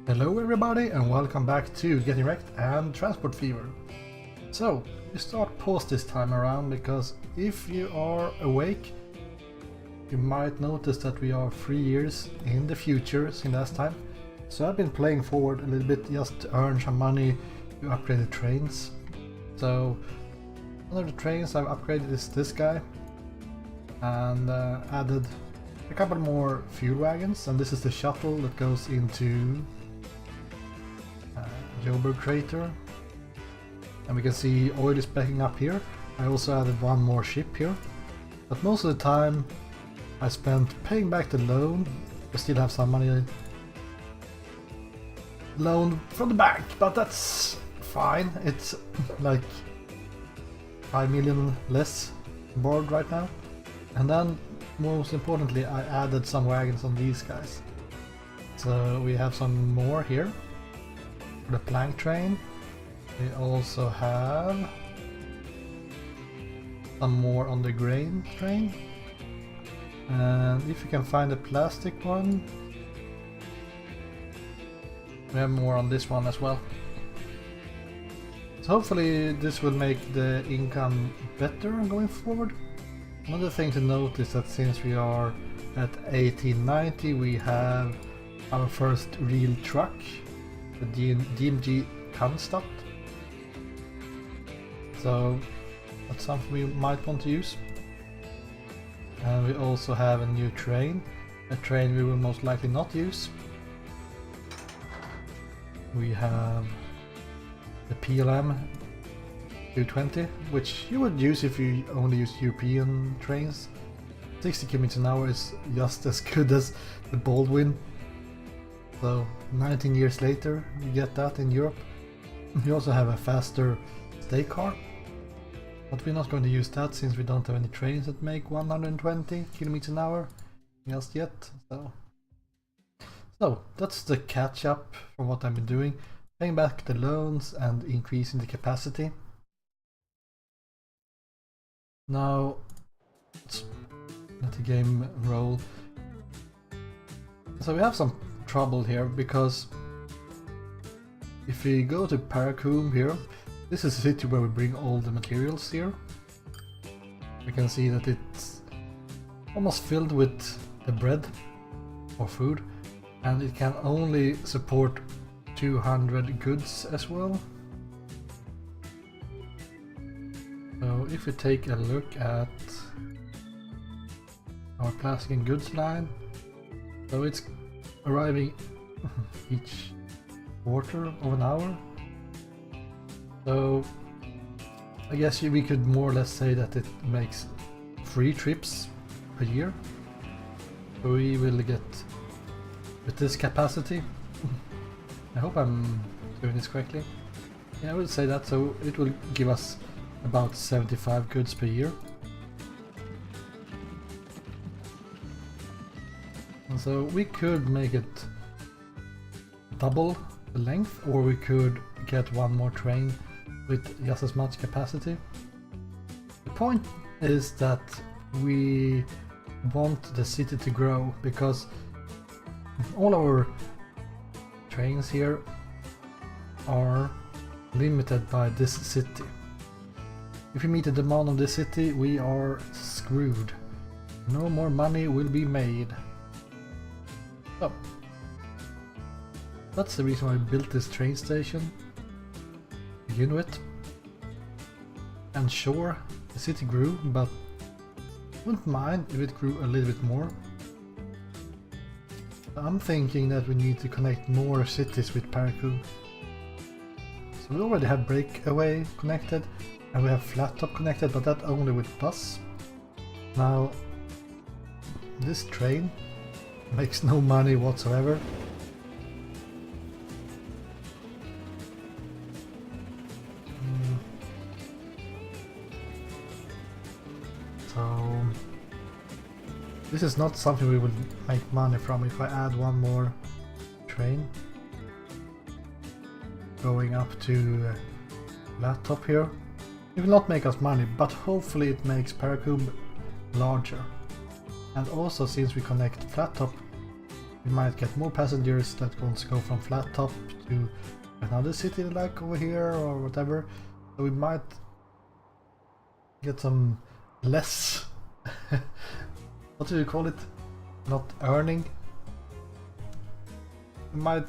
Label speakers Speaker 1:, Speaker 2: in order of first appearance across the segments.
Speaker 1: Hello everybody and welcome back to Getting Wrecked and Transport Fever. So, we start pause this time around because if you are awake, you might notice that we are 3 years in the future since last time. So I've been playing forward a little bit just to earn some money to upgrade the trains. So, one of the trains I've upgraded is this guy and added a couple more fuel wagons, and this is the shuttle that goes into Joburg crater, and we can see oil is backing up here. I also added one more ship here, but most of the time I spent paying back the loan. I still have some money loaned from the bank, but that's fine. It's like 5 million less borrowed right now. And then most importantly I added some wagons on these guys, so we have some more here. The plank train. We also have some more on the grain train, and if you can find a plastic one, we have more on this one as well. So hopefully this will make the income better going forward. Another thing to note is that since we are at 1890 we have our first real truck, the DMG Cannstatt. So that's something we might want to use. And we also have a new train, a train we will most likely not use. We have the PLM 220, which you would use if you only use European trains. 60 km/h is just as good as the Baldwin. So 19 years later you get that in Europe. We also have a faster stay car, but we're not going to use that since we don't have any trains that make 120 km/h just yet. So that's the catch up from what I've been doing, paying back the loans and increasing the capacity. Now let's let the game roll. So we have some trouble here because if we go to Paracombe here, this is a city where we bring all the materials here. We can see that it's almost filled with the bread or food, and it can only support 200 goods as well. So if we take a look at our plastic and goods line, so it's arriving each quarter of an hour. So I guess we could more or less say that it makes 3 trips per year. So we will get with this capacity. I hope I'm doing this correctly. Yeah, I would say that, so it will give us about 75 goods per year. So we could make it double the length, or we could get one more train with just as much capacity. The point is that we want the city to grow because all our trains here are limited by this city. If we meet the demand of this city, we are screwed. No more money will be made. So that's the reason why I built this train station to begin with. And sure, the city grew, but wouldn't mind if it grew a little bit more. I'm thinking that we need to connect more cities with Paracombe. So we already have Breakaway connected and we have Flat Top connected, but that only with bus. Now this train makes no money whatsoever. So this is not something we will make money from. If I add one more train going up to Flat Top here, it will not make us money, but hopefully it makes Paracombe larger. And also, since we connect Flat Top we might get more passengers that want to go from flat top to another city like over here or whatever. So we might get some less what do you call it? Not earning. We might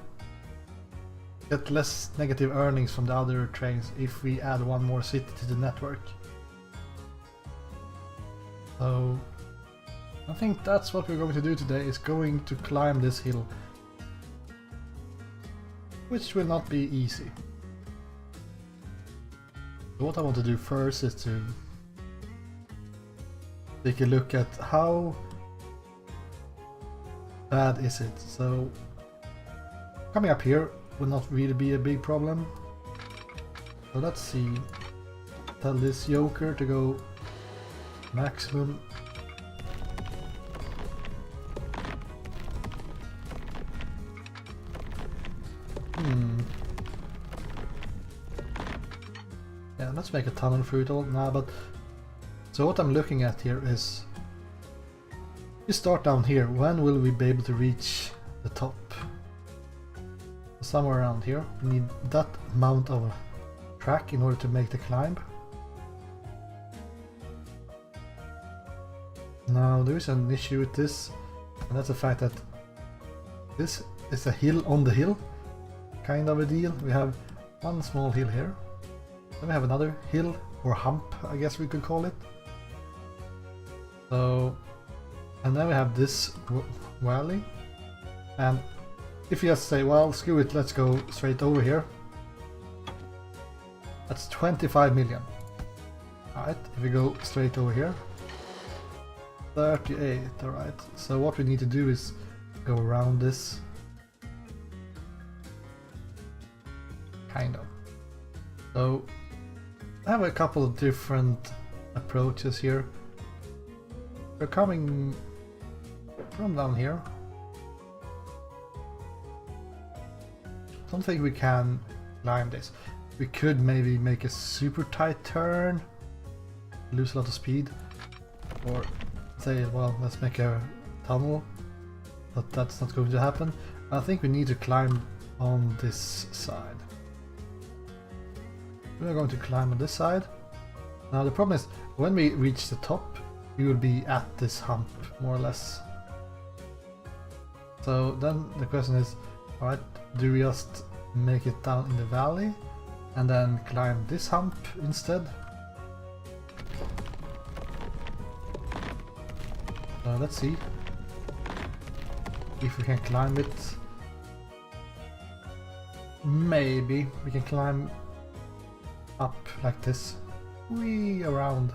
Speaker 1: get less negative earnings from the other trains if we add one more city to the network. So I think that's what we're going to do today, is going to climb this hill, which will not be easy. So what I want to do first is to take a look at how bad is it. So coming up here will not really be a big problem. So let's see. Tell this yoker to go maximum. Yeah, let's make a tunnel through it all now, but so what I'm looking at here is, we start down here. When will we be able to reach the top? Somewhere around here. We need that amount of track in order to make the climb. Now there is an issue with this, and that's the fact that this is a hill on the hill, kind of a deal. We have one small hill here, then we have another hill, or hump I guess we could call it. So, and then we have this valley, and if you just say, well, screw it, let's go straight over here, that's 25 million. Alright, if we go straight over here, 38, alright. So what we need to do is go around this. Kind of. So I have a couple of different approaches here. We're coming from down here. I don't think we can climb this. We could maybe make a super tight turn, lose a lot of speed, or say, well, let's make a tunnel, but that's not going to happen. I think we need to climb on this side. We're going to climb on this side. Now the problem is, when we reach the top, we will be at this hump, more or less. So then the question is, alright, do we just make it down in the valley and then climb this hump instead? Let's see if we can climb it. Maybe we can climb up like this, way around.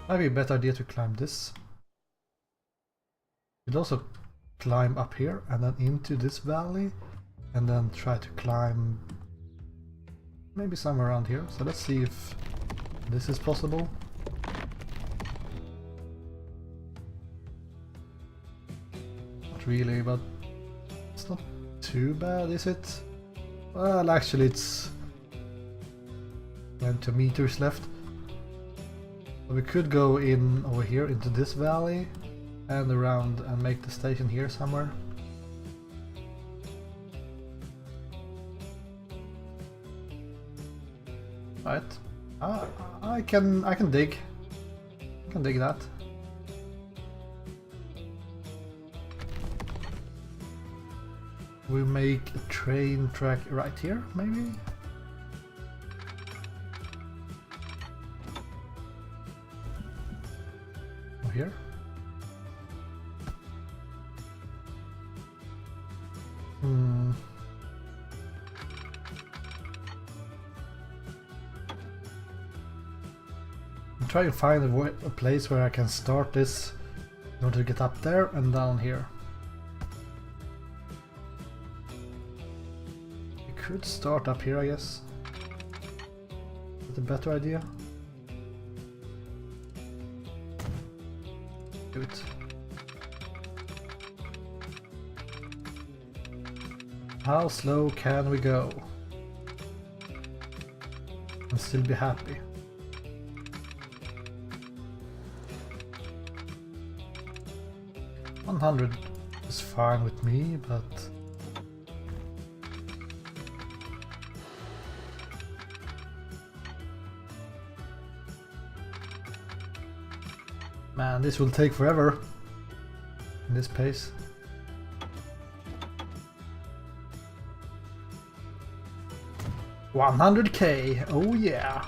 Speaker 1: Might be a better idea to climb this. We'd also climb up here and then into this valley, and then try to climb maybe somewhere around here. So let's see if this is possible. Not really, but it's not too bad, is it? Well, actually it's 20 meters left. We could go in over here into this valley and around and make the station here somewhere. Right. I can dig. I can dig that. We make a train track right here, maybe? Over here? I'm trying to find a place where I can start this in order to get up there and down here. We could start up here, I guess. Is that a better idea? Do it. How slow can we go and still be happy? 100 is fine with me, but man, this will take forever in this pace. $100K, oh yeah!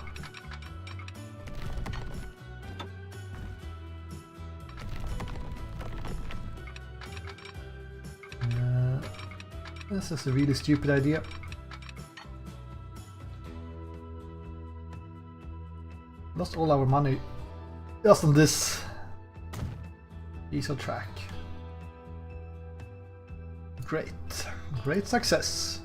Speaker 1: This is a really stupid idea. Lost all our money just on this piece of track. Great, great success.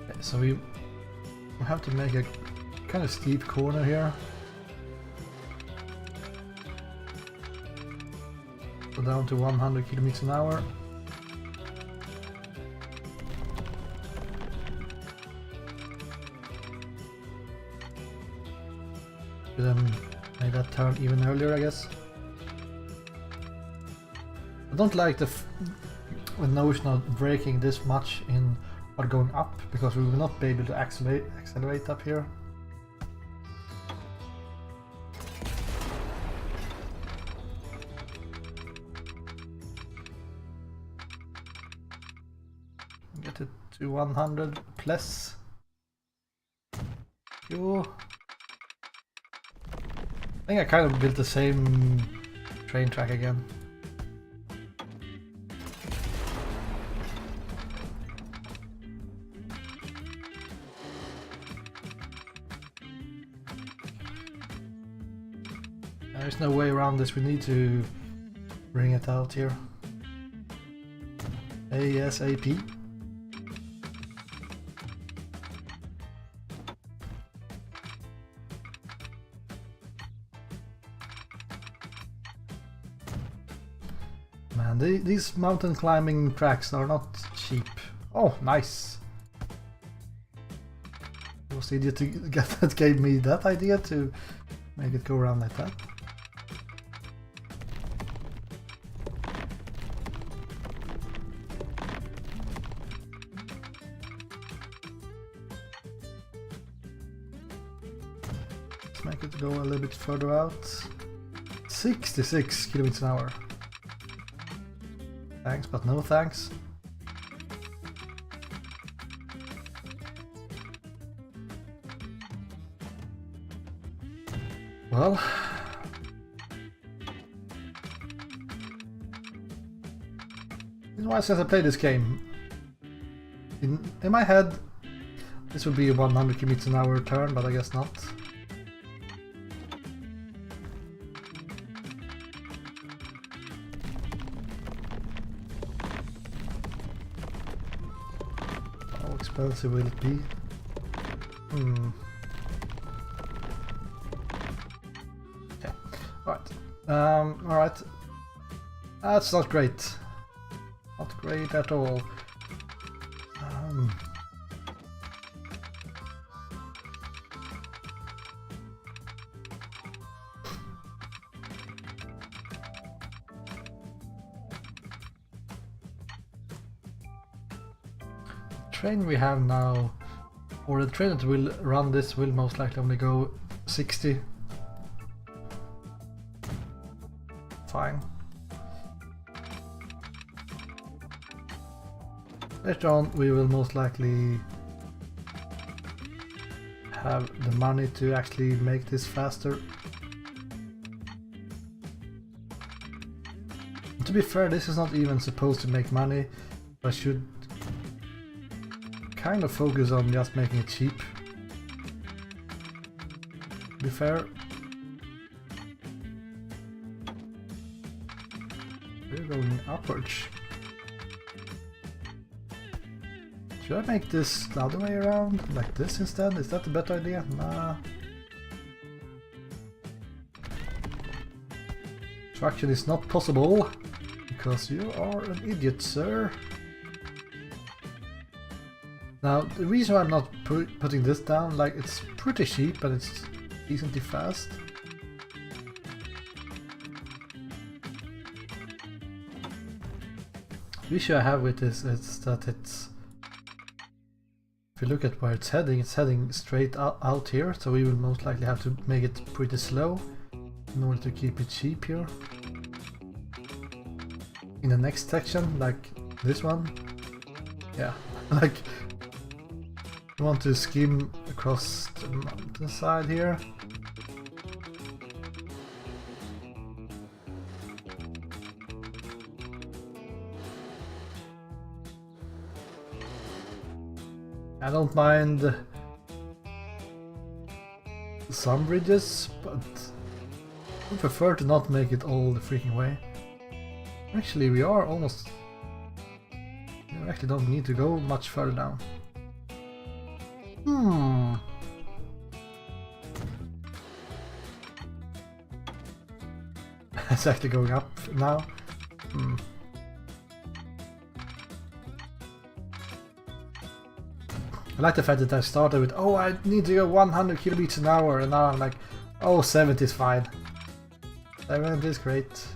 Speaker 1: Okay, so we have to make a kind of steep corner here. Go down to 100 kilometers an hour. Then make that turn even earlier, I guess. I don't like the notion of braking this much in or going up, because we will not be able to accelerate up here. Get it to 100 plus. Yo. I think I kind of built the same train track again. There's no way around this, we need to bring it out here. ASAP. Man, these mountain climbing tracks are not cheap. Oh, nice! I was the idiot that gave me that idea to make it go around like that. Let's make it go a little bit further out. 66 kilometers an hour. Thanks, but no thanks. Well, this is why since I played this game, in my head this would be a 100 kilometers an hour turn, but I guess not. How expensive will it be? Alright. That's not great. Not great at all. Train we have now, or the train that will run this will most likely only go 60. Fine. Later on we will most likely have the money to actually make this faster. And to be fair, this is not even supposed to make money, but I should kind of focus on just making it cheap. To be fair, we're going upwards. Should I make this the other way around? Like this instead? Is that the better idea? Nah. Traction is not possible, because you are an idiot, sir. Now, the reason why I'm not putting this down, like, it's pretty cheap and it's decently fast. The issue I have with this is that it's... If you look at where it's heading straight out here, so we will most likely have to make it pretty slow in order to keep it cheap here. In the next section, like this one, yeah, like you want to skim across the mountainside here. I don't mind some bridges, but I prefer to not make it all the freaking way. Actually, we are almost... We actually don't need to go much further down. It's actually going up now. I like the fact that I started with, oh, I need to go 100 kilometers an hour, and now I'm like, oh, 70 is fine. 70 is great.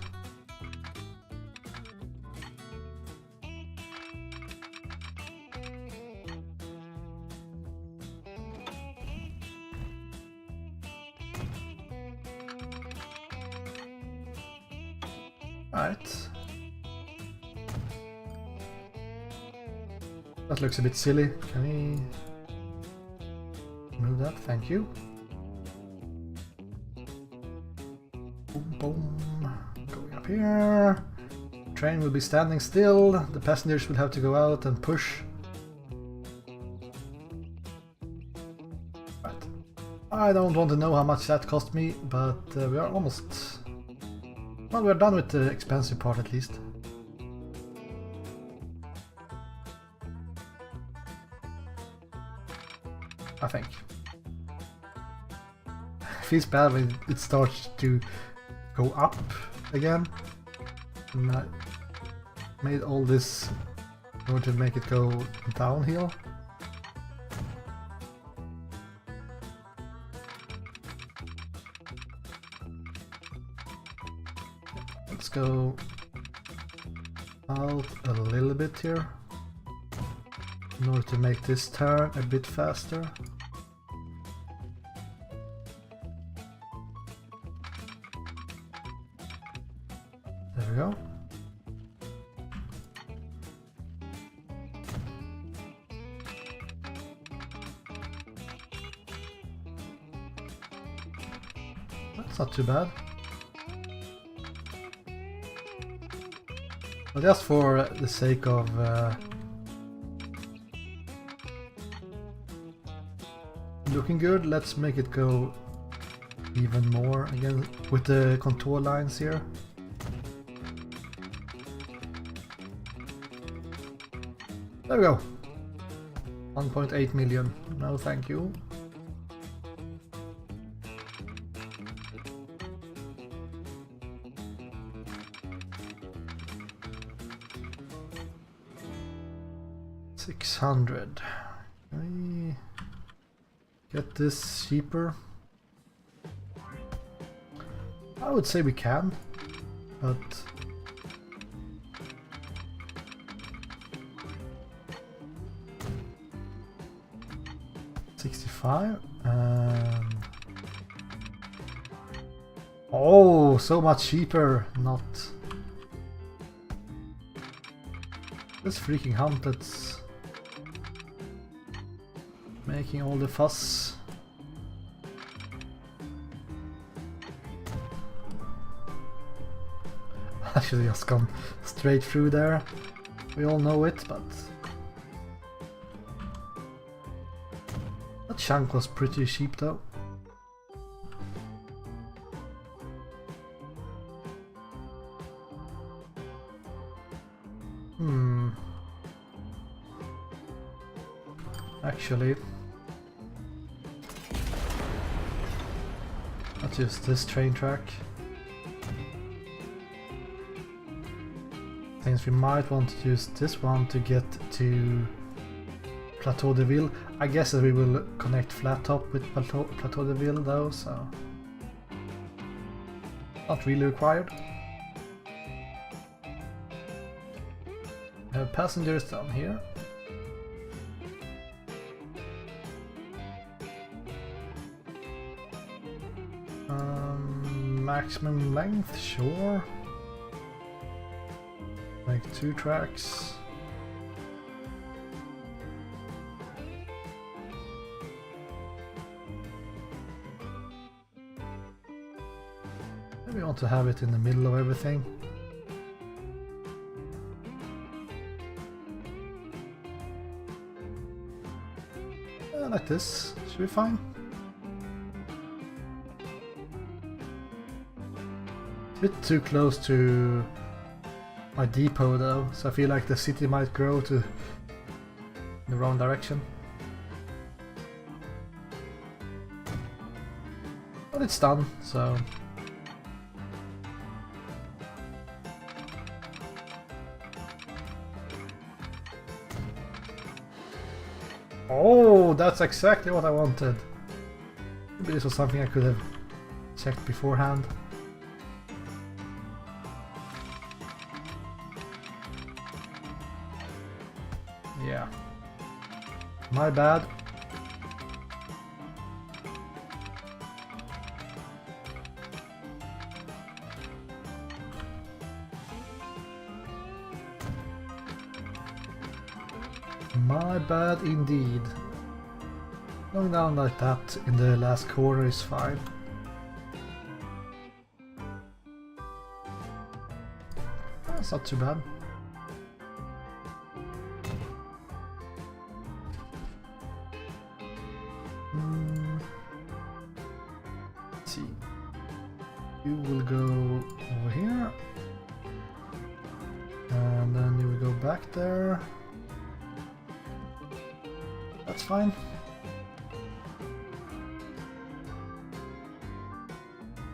Speaker 1: Right. That looks a bit silly. Can we move that? Thank you. Boom, boom. Going up here. Train will be standing still. The passengers will have to go out and push. Right. I don't want to know how much that cost me, but we are almost... Well, we're done with the expensive part at least. I think. Feels bad when it starts to go up again. And I made all this in order to make it go downhill. Let's go out a little bit here in order to make this turn a bit faster. There we go. That's not too bad. Well, just for the sake of looking good, let's make it go even more again with the contour lines here. There we go. 1.8 million. No, thank you. $600. Can we get this cheaper? I would say we can, but $65 and oh, so much cheaper. Not this freaking hunt that's making all the fuss. I should have just gone straight through there. We all know it, but that chunk was pretty cheap though. Actually, let's use this train track. Since we might want to use this one to get to Plateau de Ville. I guess that we will connect Flat Top with Plateau de Ville though, so not really required. We have passengers down here. Maximum length, sure. Like 2 tracks. Maybe we want to have it in the middle of everything. Like this, should be fine. A bit too close to my depot though, so I feel like the city might grow to the wrong direction. But it's done, so... Oh, that's exactly what I wanted. Maybe this was something I could have checked beforehand. Yeah. My bad. My bad indeed. Going down like that in the last corner is fine. That's not too bad. Let's see. You will go over here. And then you will go back there. That's fine.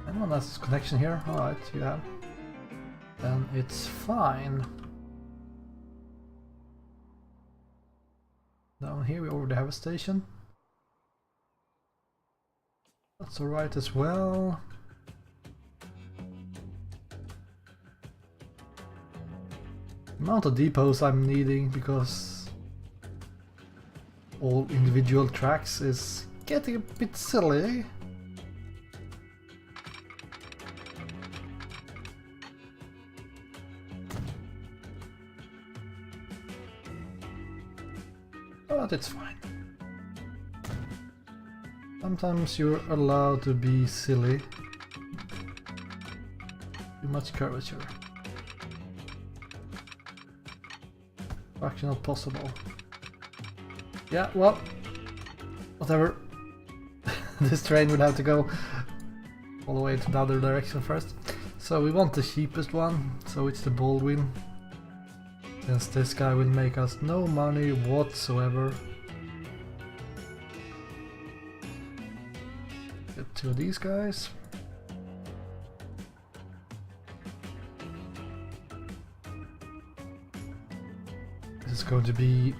Speaker 1: Anyone has connection here? Alright, you have. Then it's fine. Down here we already have a station. That's alright as well. Amount of depots I'm needing because all individual tracks is getting a bit silly. But it's fine. Sometimes you're allowed to be silly. Too much curvature. Actually not possible. Yeah, well, whatever. This train will have to go all the way to the other direction first. So we want the cheapest one, so it's the Baldwin. Since this guy will make us no money whatsoever. Get 2 of these guys. This is going to be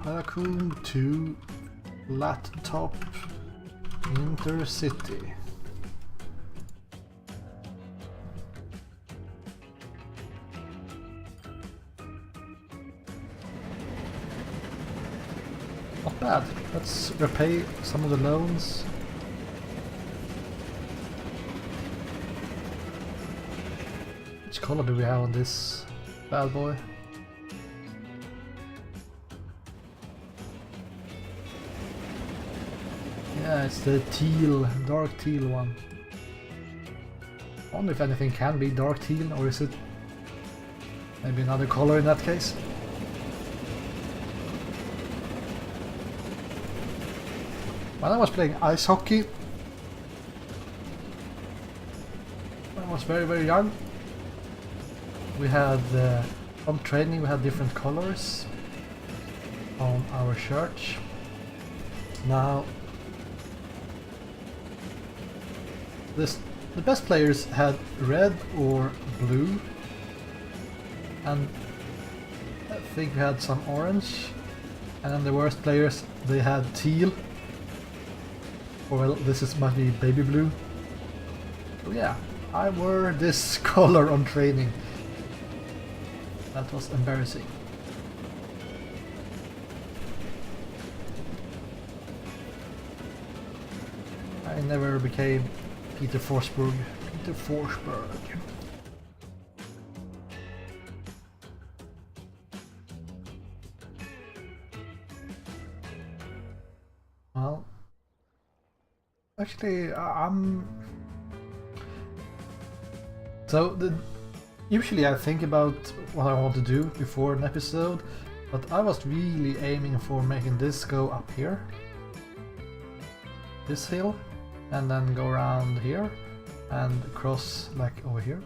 Speaker 1: tycoon to Flat Top Intercity. Not bad. Let's repay some of the loans. Which color do we have on this bad boy? Yeah, it's the teal, dark teal one. I wonder if anything can be dark teal, or is it maybe another color in that case? When I was playing ice hockey, when I was very young, we had, from training we had different colors on our shirts. Now, the best players had red or blue, and I think we had some orange. And then the worst players, they had teal. Or well, must be baby blue. So yeah, I wore this color on training. That was embarrassing. I never became Peter Forsberg. Peter Forsberg. Well, actually, I'm. So usually I think about what I want to do before an episode, but I was really aiming for making this go up here, this hill, and then go around here and cross like over here.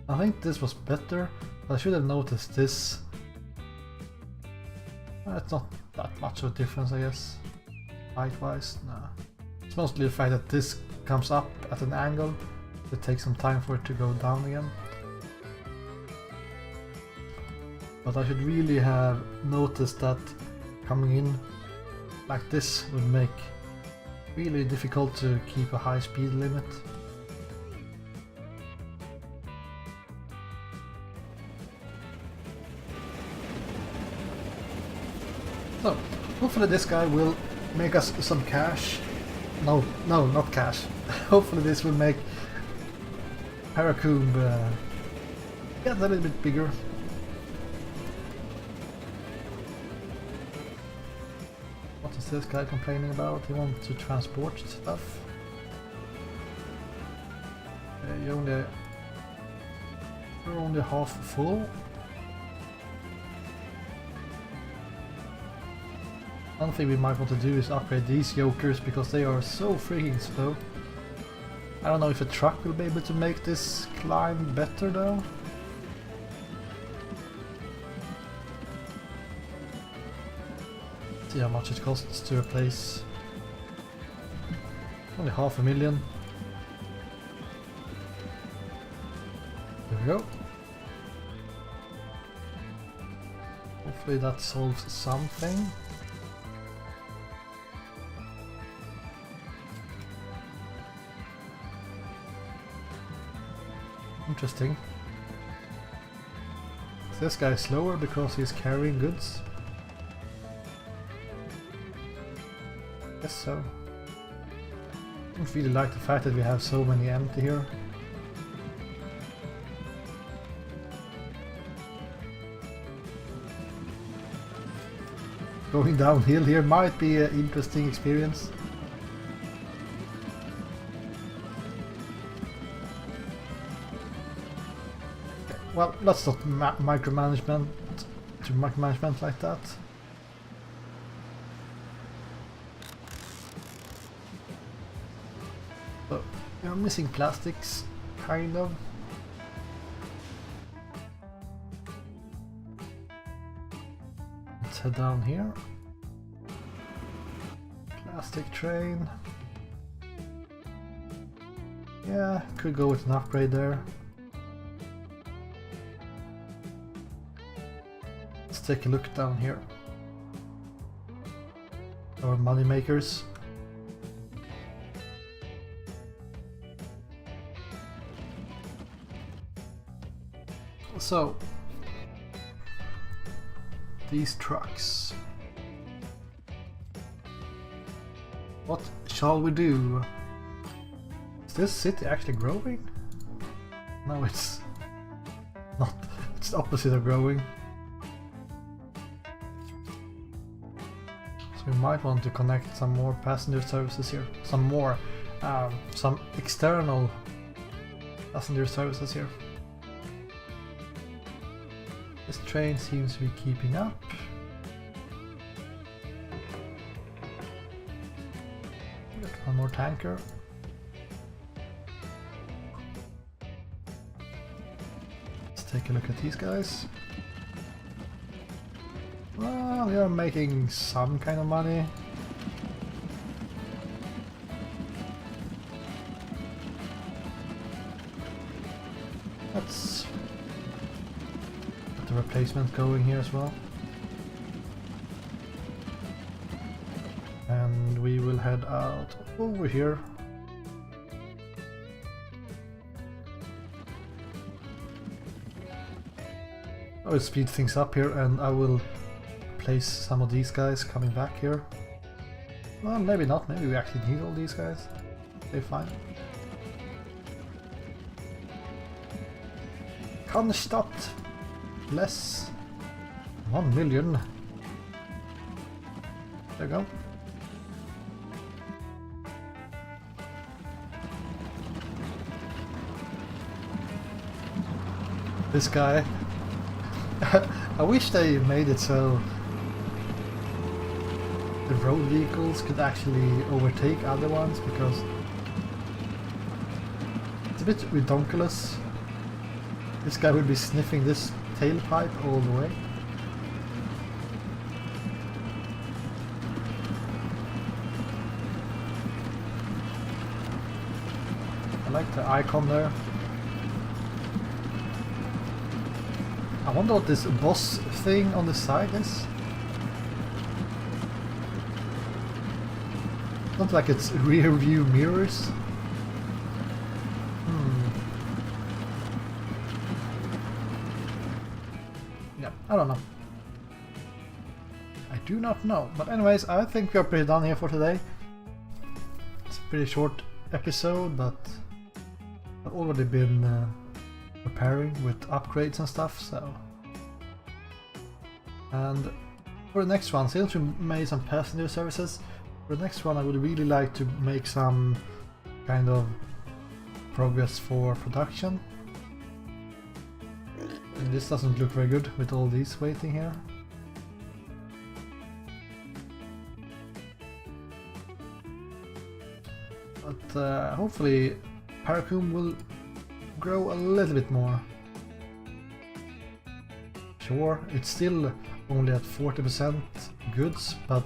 Speaker 1: I think this was better, but I should have noticed this. It's not that much of a difference, I guess. Height-wise, no. It's mostly the fact that this comes up at an angle. It takes some time for it to go down again. But I should really have noticed that coming in like this would make really difficult to keep a high speed limit. So, hopefully this guy will make us some cash. No, not cash. Hopefully this will make Paracomb get a little bit bigger. What is this guy complaining about? He wants to transport stuff. You're only half full. One thing we might want to do is upgrade these yokers because they are so freaking slow. I don't know if a truck will be able to make this climb better though. See how much it costs to replace. Only 500,000. There we go. Hopefully that solves something. Interesting. Is this guy slower because he's carrying goods? Guess so. I don't really like the fact that we have so many empty here. Going downhill here might be an interesting experience. Well, let's not micromanagement like that. So, you're missing plastics, kind of. Let's head down here. Plastic train. Yeah, could go with an upgrade there. Let's take a look down here. Our money makers. So, these trucks. What shall we do? Is this city actually growing? No, it's not. It's the opposite of growing. So we might want to connect some more passenger services here. Some external passenger services here. This train seems to be keeping up. Got one more tanker. Let's take a look at these guys. Well, they are making some kind of money. Let's get the replacement going here as well. and we will head out over here. I will speed things up here, and I will place some of these guys coming back here. Well, maybe not, maybe we actually need all these guys. Okay, fine. Konstatt less 1 million. There you go. This guy. I wish they made it so the road vehicles could actually overtake other ones, because it's a bit ridiculous. This guy will be sniffing this tailpipe all the way. I like the icon there. I wonder what this boss thing on the side is. Not like it's rear view mirrors. Yeah, I don't know. I do not know. But anyways, I think we are pretty done here for today. It's a pretty short episode, but I've already been preparing with upgrades and stuff, so. And for the next one, since we made some passenger services, for the next one I would really like to make some kind of progress for production. And this doesn't look very good with all these waiting here. But hopefully Tycoon will grow a little bit more. Sure, it's still only at 40% goods, but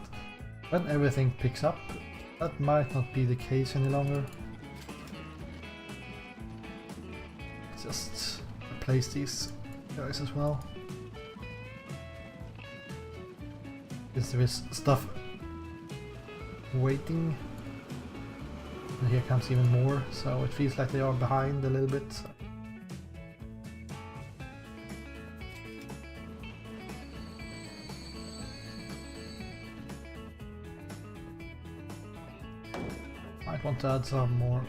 Speaker 1: when everything picks up, that might not be the case any longer. Just replace these guys as well. Yes, there is stuff waiting. And here comes even more, so it feels like they are behind a little bit. Might want to add some more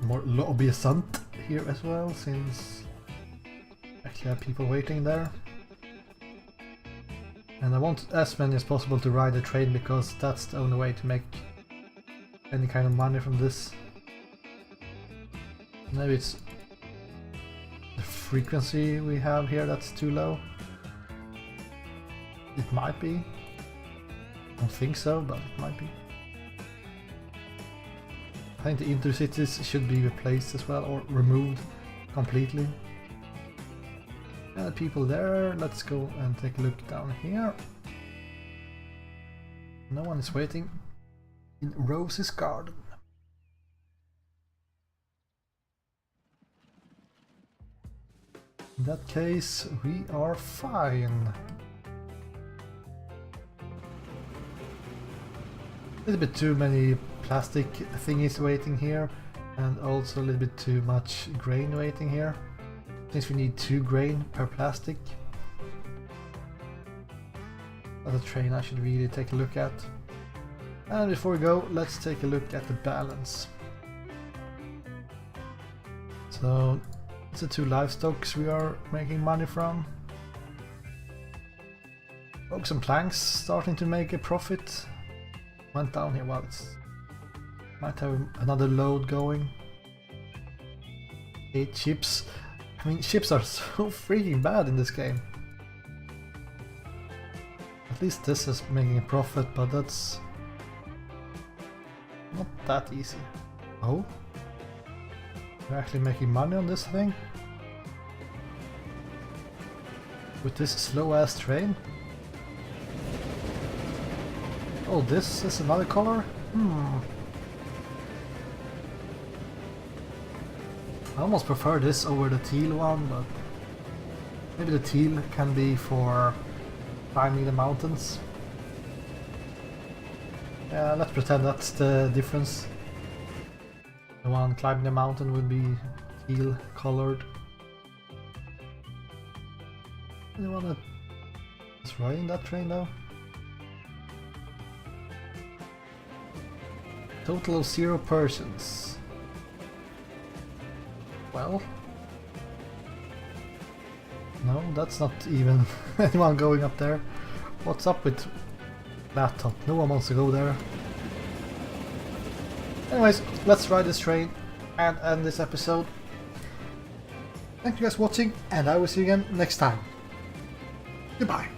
Speaker 1: lobbyisant here as well, since I actually have people waiting there. And I want as many as possible to ride the train, because that's the only way to make any kind of money from this. Maybe it's the frequency we have here that's too low. It might be. I don't think so, but it might be. I think the intercities should be replaced as well, or removed completely. And the people there, let's go and take a look down here. No one is waiting in Rose's garden. In that case, we are fine. A little bit too many plastic thingies waiting here, and also a little bit too much grain waiting here. Since we need 2 grain per plastic. That's a train I should really take a look at. And before we go, let's take a look at the balance. So it's the 2 livestocks we are making money from. Oaks and planks starting to make a profit. Went down here, well, it's might have another load going. 8 ships. I mean, ships are so freaking bad in this game. At least this is making a profit, but that's not that easy. Oh? We're actually making money on this thing? With this slow-ass train? Oh, this is another color? I almost prefer this over the teal one, but maybe the teal can be for climbing the mountains. Yeah, let's pretend that's the difference. The one climbing the mountain would be teal colored. Anyone that is riding that train though? Total of 0 persons. Well... No, that's not even anyone going up there. What's up with that top? No one wants to go there. Anyways, let's ride this train and end this episode. Thank you guys for watching, and I will see you again next time. Goodbye.